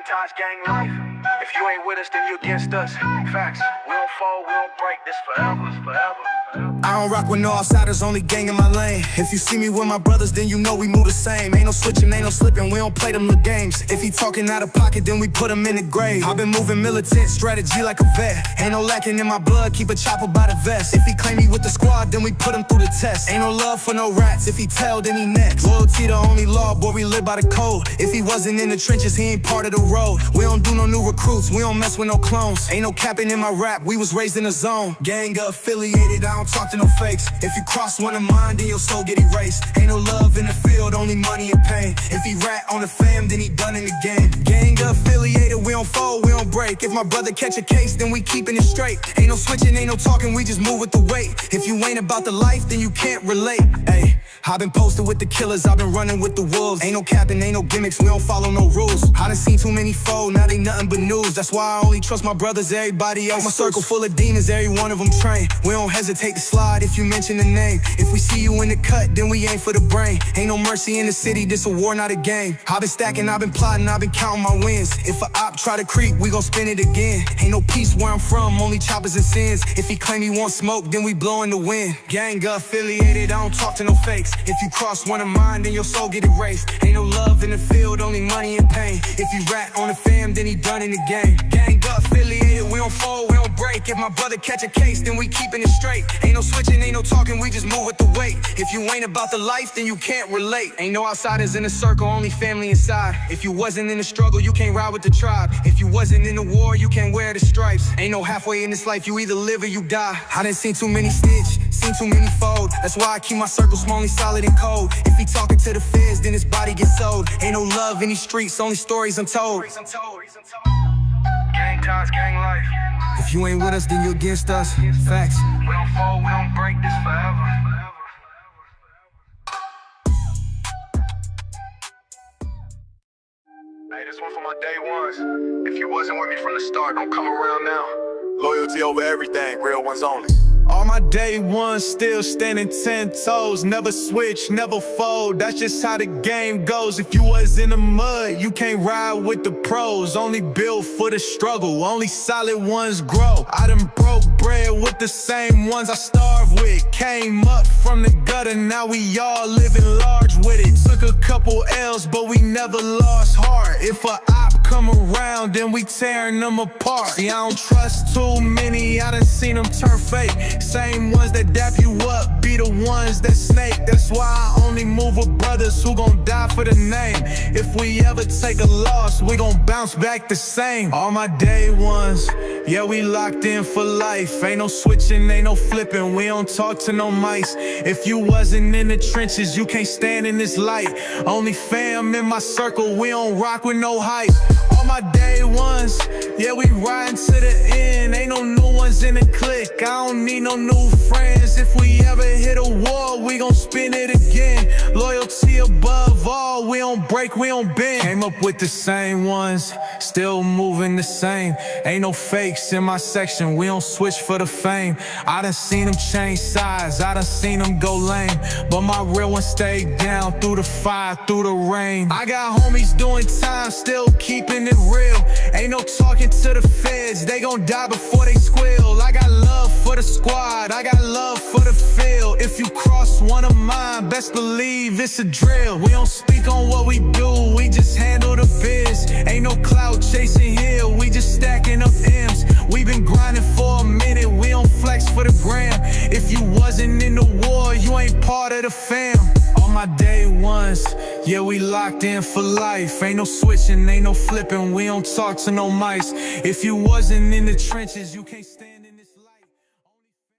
ties, gang life. If you ain't with us, then you against us. Facts. We don't fall, we don't break. This forever, forever. I don't rock with no outsiders, only gang in my lane. If you see me with my brothers, then you know we move the same. Ain't no switching, ain't no slipping, we don't play them little games. If he talking out of pocket, then we put him in the grave. I've been moving militant strategy like a vet. Ain't no lacking in my blood, keep a chopper by the vest. If he claim he with the squad, then we put him through the test. Ain't no love for no rats, if he tell, then he next. Loyalty the only law, boy, we live by the code. If he wasn't in the trenches, he ain't part of the road. We don't do no new recruits, we don't mess with no clones. Ain't no capping in my rap, we was raised in the zone. Gang affiliated, I don't talk to no fakes. If you cross one of mine, then your soul get erased. Ain't no love in the field, only money and pain. If he rat on the fam, then he done in the game. Gang affiliated, we don't fold, we don't break. If my brother catch a case, then we keeping it straight. Ain't no switching, ain't no talking, we just move with the weight. If you ain't about the life, then you can't relate. Ayy, I been posted with the killers, I been running with the wolves. Ain't no capping, ain't no gimmicks, we don't follow no rules. I done seen too many fold, now they nothing but news. That's why I only trust my brothers, everybody else. My circle full of demons, every one of them trained. We don't hesitate to slide if you mention the name. If we see you in the cut, then we aim for the brain. Ain't no mercy in the city, this a war, not a game. I been stacking, I been plotting, I been counting my wins. If a op try to creep, we gon' spin it again. Ain't no peace where I'm from, only choppers and sins. If he claim he want smoke, then we blow in the wind. Gang affiliated, I don't talk to no fakes. If you cross one of mine, then your soul get erased. Ain't no love in the field, only money and pain. If you rat on the fam, then he done in the game. Gang affiliated, we don't fold, we don't break. If my brother catch a case, then we keeping it straight. Ain't no switching, ain't no talking, we just move with the weight. If you ain't about the life, then you can't relate. Ain't no outsiders in the circle, only family inside. If you wasn't in the struggle, you can't ride with the tribe. If you wasn't in the war, you can't wear the stripes. Ain't no halfway in this life, you either live or you die. I done seen too many stitch, seen too many fold. That's why I keep my circle small, solid and cold. If he talking to the feds, then his body gets sold. Ain't no love in these streets, only stories untold. Gang ties, gang life. If you ain't with us, then you against us. Facts. We don't fall, we don't break. This forever. Hey, this one for my day ones. If you wasn't with me from the start, don't come around now. Loyalty over everything, real ones only. All my day ones still standing 10 toes. Never switch, never fold, that's just how the game goes. If you was in the mud, you can't ride with the pros. Only built for the struggle, only solid ones grow. I done broke bread with the same ones I starved with. Came up from the gutter, now we all living large with it. Took a couple L's, but we never lost heart. If a op come around, then we tearing them apart. See, I don't trust too many, I done seen them turn fake. Same ones that dap you up, be the ones that snake. That's why I only move with brothers who gon' die for the name. If we ever take a loss, we gon' bounce back the same. All my day ones, yeah, we locked in for life. Ain't no switching, ain't no flipping, we don't talk to no mice. If you wasn't in the trenches, you can't stand in this light. Only fam in my circle, we don't rock with no hype. All my day ones, yeah, we riding to the end. Ain't no new ones in the clique, I don't need no new friends. If we ever hit a wall, we gon' spin it again. Loyalty above all, we don't break, we don't bend. Came up with the same ones, still moving the same. Ain't no fakes in my section, we don't switch for the fame. I done seen them change sides, I done seen them go lame. But my real one stayed down through the fire, through the rain. I got homies doing time, still keeping it real. Ain't no talking to the feds, they gon' die before they squeal. I got love for the squad, I got love for the field. If you cross one of mine, best believe it's a drill. We don't speak on what we do, we just handle the biz. Ain't no clout chasing here, we just stacking up M's. We been grinding for a minute, we don't flex for the gram. If you wasn't in the war, you ain't part of the fam. All my day ones, yeah, we locked in for life. Ain't no switching, ain't no flipping, we don't talk to no mice. If you wasn't in the trenches, you can't stand.